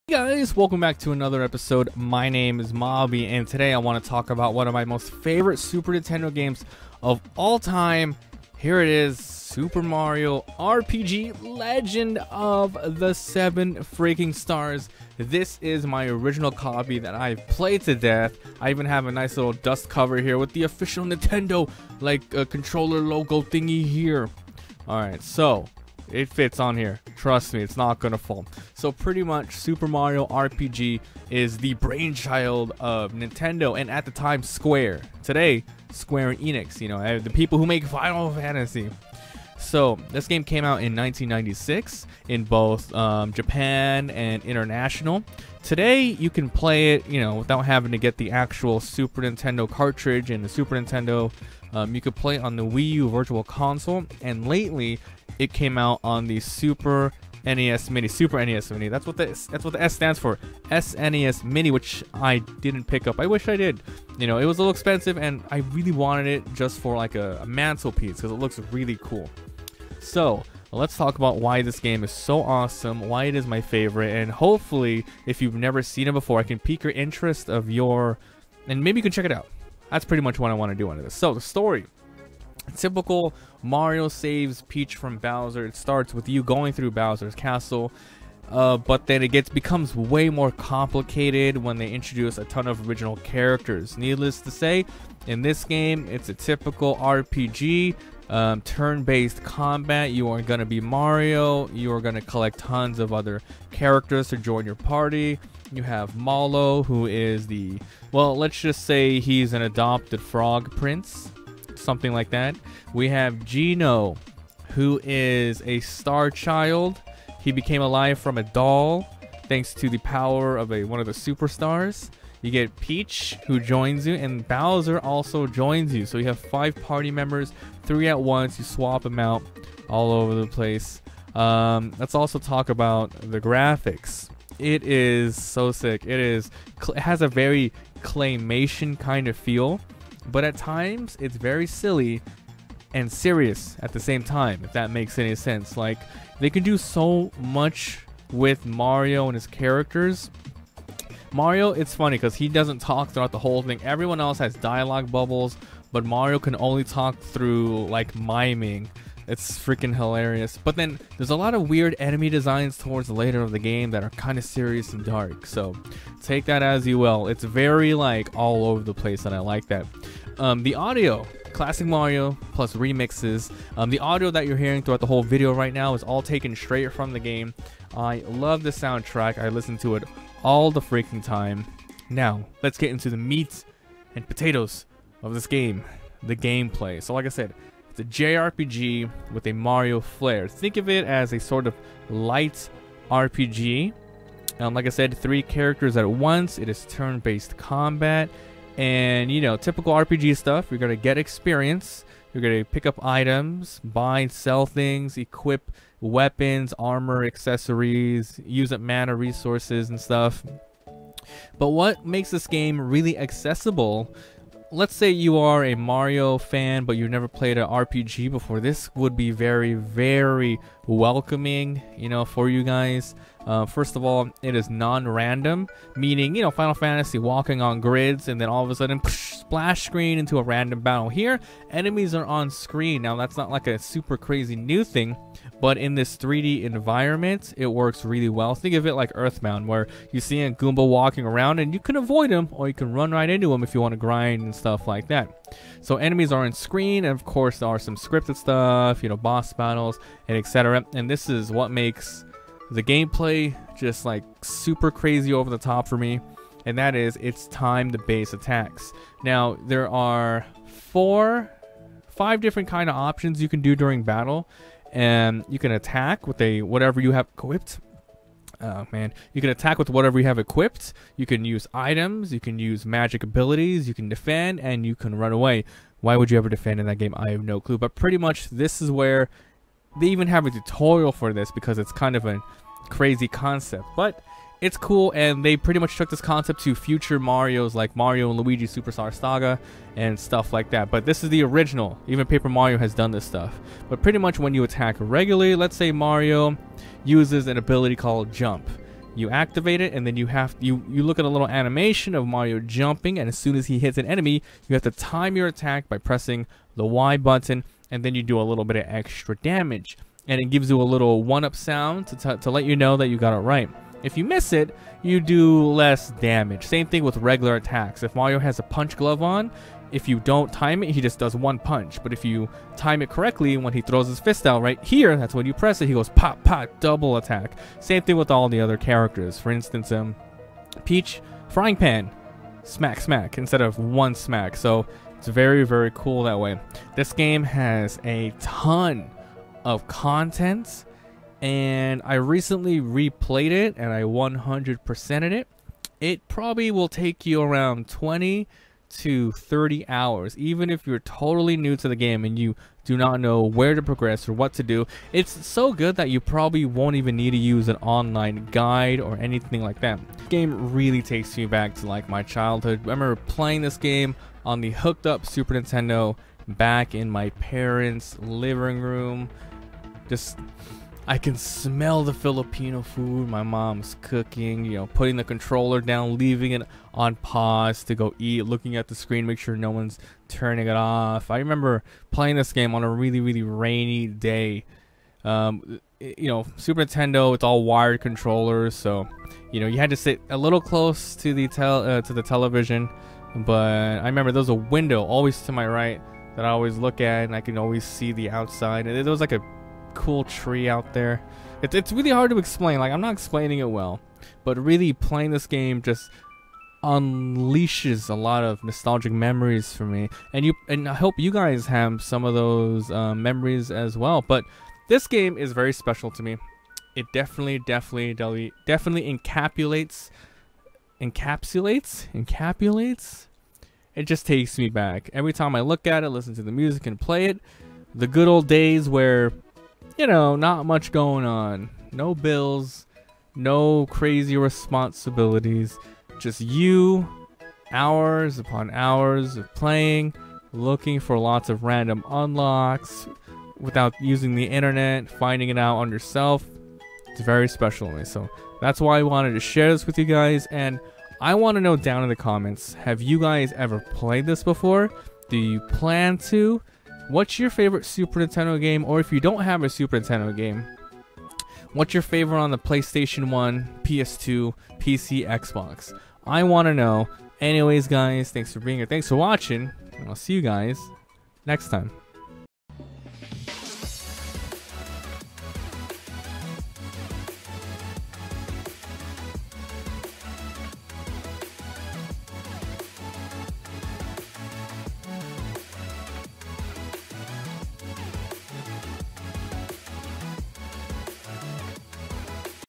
Hey guys, welcome back to another episode. My name is Mobby, and today I want to talk about one of my most favorite Super Nintendo games of all time. Here it is, Super Mario RPG Legend of the Seven Freaking Stars. This is my original copy that I've played to death. I even have a nice little dust cover here with the official Nintendo controller logo thingy here. Alright, so it fits on here. Trust me, it's not gonna fall. So pretty much Super Mario RPG is the brainchild of Nintendo and at the time Square. Today, Square Enix, you know, the people who make Final Fantasy. So this game came out in 1996 in both Japan and international. Today you can play it, you know, without having to get the actual Super Nintendo cartridge and the Super Nintendo. You could play it on the Wii U Virtual Console, and lately it came out on the Super NES Mini. Super NES Mini. That's what the S stands for. SNES Mini, which I didn't pick up. I wish I did. You know, it was a little expensive, and I really wanted it just for like a mantelpiece because it looks really cool. So let's talk about why this game is so awesome, why it is my favorite, and hopefully, if you've never seen it before, I can pique your interest of and maybe you can check it out. That's pretty much what I want to do under this. So the story. Typical Mario saves Peach from Bowser. It starts with you going through Bowser's castle, but then it becomes way more complicated when they introduce a ton of original characters. Needless to say, in this game, it's a typical RPG, turn-based combat. You are going to be Mario. You are going to collect tons of other characters to join your party. You have Mallow, who is well, let's just say he's an adopted frog prince. Something like that. We have Geno, who is a star child. He became alive from a doll thanks to the power of one of the superstars. You get Peach, who joins you, and Bowser also joins you. So you have 5 party members, 3 at once. You swap them out all over the place. Let's also talk about the graphics. It is so sick. It has a very claymation kind of feel, but at times it's very silly and serious at the same time, if that makes any sense. Like, they can do so much with Mario and his characters. Mario, it's funny because he doesn't talk throughout the whole thing. Everyone else has dialogue bubbles, but Mario can only talk through like miming. It's freaking hilarious. But then there's a lot of weird enemy designs towards the later of the game that are kind of serious and dark. So take that as you will. It's very like all over the place, and I like that. The audio, classic Mario plus remixes. The audio that you're hearing throughout the whole video right now is all taken straight from the game. I love the soundtrack. I listen to it all the freaking time. Now let's get into the meat and potatoes of this game, the gameplay. So like I said, it's a JRPG with a Mario flair. Think of it as a sort of light RPG. Like I said, 3 characters at once. It is turn-based combat, and you know, typical RPG stuff. You're gonna get experience. You're gonna pick up items, buy and sell things, equip weapons, armor, accessories, use up mana resources and stuff. But what makes this game really accessible? Let's say you are a Mario fan, but you've never played an RPG before. This would be very, very welcoming, you know, for you guys. First of all, it is non-random, meaning, you know, Final Fantasy walking on grids and then all of a sudden splash screen into a random battle. Here, enemies are on screen. Now, that's not like a super crazy new thing, but in this 3D environment, it works really well. Think of it like Earthbound, where you see a Goomba walking around and you can avoid him, or you can run right into him if you want to grind and stuff like that. So enemies are on screen, and of course there are some scripted stuff, you know, boss battles and etc. And this is what makes the gameplay just like super crazy over the top for me, and that is it's time to base attacks. Now there are 5 different kind of options you can do during battle, and you can attack with whatever you have equipped. Oh man, you can attack with whatever you have equipped. You can use items, you can use magic abilities, you can defend, and you can run away. Why would you ever defend in that game? I have no clue, but pretty much this is where they even have a tutorial for this, because it's kind of a crazy concept, but it's cool, and they pretty much took this concept to future Marios like Mario and Luigi Superstar Saga and stuff like that. But this is the original. Even Paper Mario has done this stuff. But pretty much when you attack regularly, let's say Mario uses an ability called Jump. you activate it, and then you look at a little animation of Mario jumping, and as soon as he hits an enemy, you have to time your attack by pressing the Y button, and then you do a little bit of extra damage, and it gives you a little 1-up sound to let you know that you got it right. If you miss it, you do less damage. Same thing with regular attacks. If Mario has a punch glove on, if you don't time it, he just does 1 punch. But if you time it correctly, when he throws his fist out right here, that's when you press it, he goes pop, pop, double attack. Same thing with all the other characters. For instance, Peach, frying pan, smack, smack, instead of 1 smack. So it's very, very cool that way. This game has a ton of content, and I recently replayed it, and I 100%ed it. It probably will take you around 20 to 30 hours, even if you're totally new to the game and you do not know where to progress or what to do. It's so good that you probably won't even need to use an online guide or anything like that. The game really takes me back to like my childhood. I remember playing this game on the hooked up Super Nintendo back in my parents' living room. Just, I can smell the Filipino food my mom's cooking, you know, putting the controller down, leaving it on pause to go eat, looking at the screen, make sure no one's turning it off. I remember playing this game on a really, really rainy day. You know, Super Nintendo, it's all wired controllers, so, you know, you had to sit a little close to the television, but I remember there was a window always to my right that I always look at, and I can always see the outside, and there was like a cool tree out there. It's really hard to explain. Like, I'm not explaining it well, but really playing this game just unleashes a lot of nostalgic memories for me, and I hope you guys have some of those memories as well. But this game is very special to me. It definitely encapsulates. It just takes me back every time I look at it, listen to the music, and play it. The good old days where, you know, not much going on, no bills, no crazy responsibilities, just you, hours upon hours of playing, looking for lots of random unlocks without using the internet, finding it out on yourself. It's very special to me, so that's why I wanted to share this with you guys. And I want to know down in the comments, have you guys ever played this before? Do you plan to? What's your favorite Super Nintendo game? Or if you don't have a Super Nintendo game, what's your favorite on the PlayStation 1, PS2, PC, Xbox? I want to know. Anyways, guys, thanks for being here. Thanks for watching. And I'll see you guys next time.